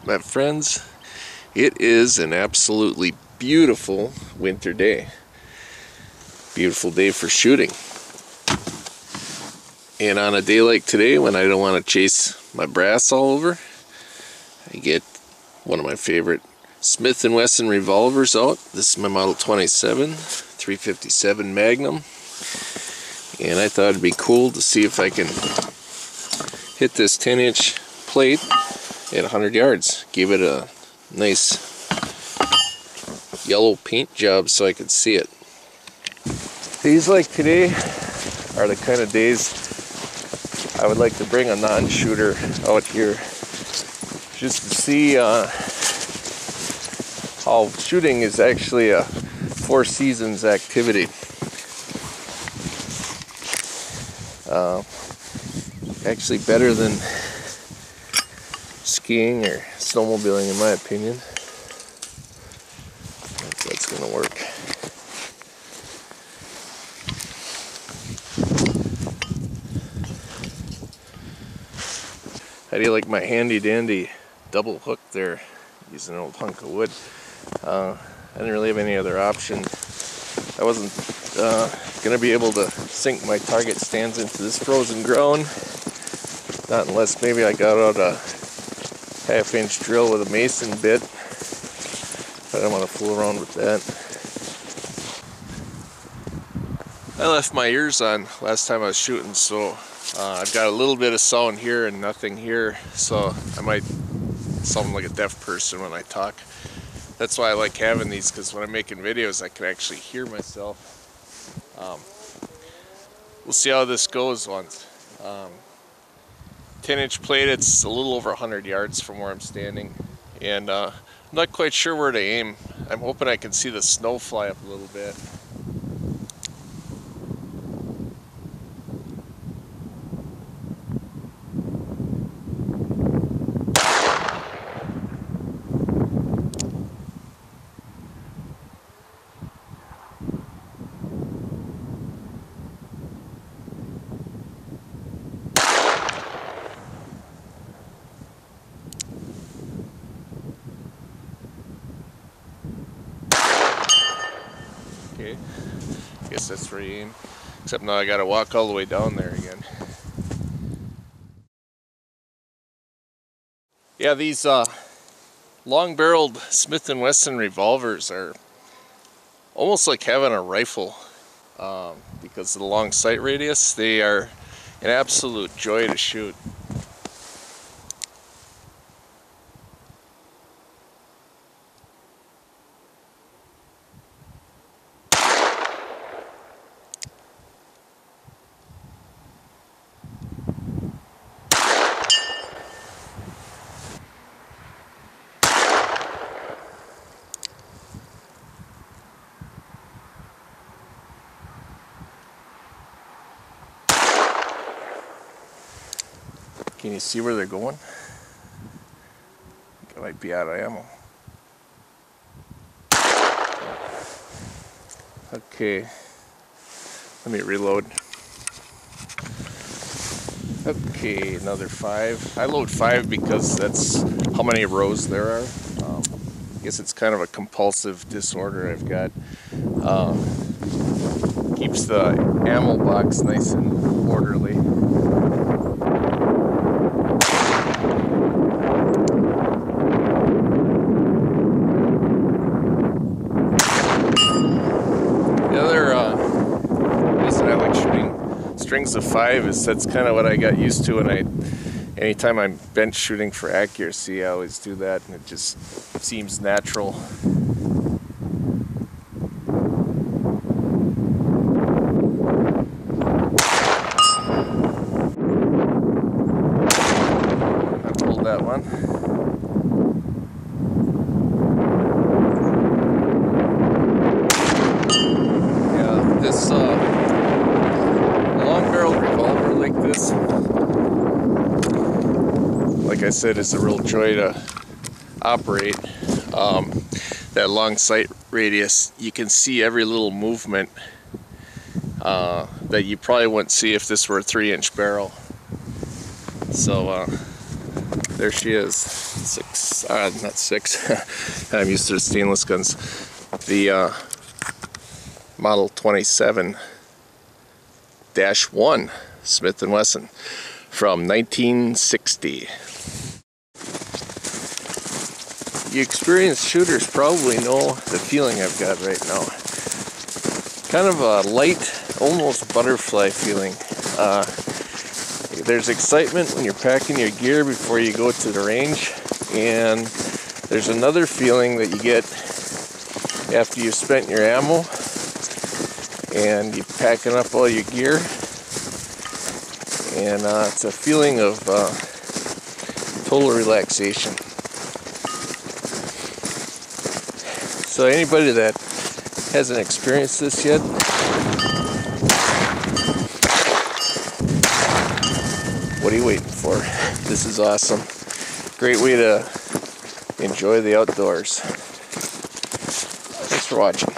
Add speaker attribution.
Speaker 1: my friends? It is an absolutely beautiful winter day. Beautiful day for shooting. And on a day like today, when I don't want to chase my brass all over, I get one of my favorite Smith and Wesson revolvers out. This is my Model 27 357 Magnum. And I thought it'd be cool to see if I can hit this 10-inch plate at 100 yards. Give it a nice yellow paint job so I could see it. Days like today are the kind of days I would like to bring a non-shooter out here just to see how shooting is actually a four seasons activity. Actually better than skiing or snowmobiling in my opinion. If that's gonna work. How do you like my handy dandy double hook there, using an old hunk of wood? I didn't really have any other option. I wasn't gonna be able to sink my target stands into this frozen ground, not unless maybe I got out a half-inch drill with a mason bit, but I don't want to fool around with that. I left my ears on last time I was shooting, so I've got a little bit of sound here and nothing here, so I might sound like a deaf person when I talk. That's why I like having these, because when I'm making videos I can actually hear myself. We'll see how this goes once. 10-inch plate, it's a little over 100 yards from where I'm standing, and I'm not quite sure where to aim. I'm hoping I can see the snow fly up a little bit. Okay, I guess that's where you aim. Except now I gotta walk all the way down there again. Yeah, these long-barreled Smith and Wesson revolvers are almost like having a rifle because of the long sight radius. They are an absolute joy to shoot. Can you see where they're going? I think I might be out of ammo. Okay, let me reload. Okay, another 5. I load 5 because that's how many rows there are. I guess it's kind of a compulsive disorder I've got. Keeps the ammo box nice and orderly. Strings of 5 is that's kind of what I got used to, and anytime I'm bench shooting for accuracy, I always do that, and it just seems natural. I pulled that one. Yeah, this long-barreled revolver like this, like I said, is a real joy to operate. That long sight radius, you can see every little movement that you probably wouldn't see if this were a 3-inch barrel. So there she is. not six. I'm used to the stainless guns. The Model 27-1 Smith and Wesson from 1960. You experienced shooters probably know the feeling I've got right now. Kind of a light, almost butterfly feeling. There's excitement when you're packing your gear before you go to the range, and there's another feeling that you get after you've spent your ammo and you're packing up all your gear, and it's a feeling of total relaxation. So anybody that hasn't experienced this yet, what are you waiting for? This is awesome. Great way to enjoy the outdoors. Thanks for watching.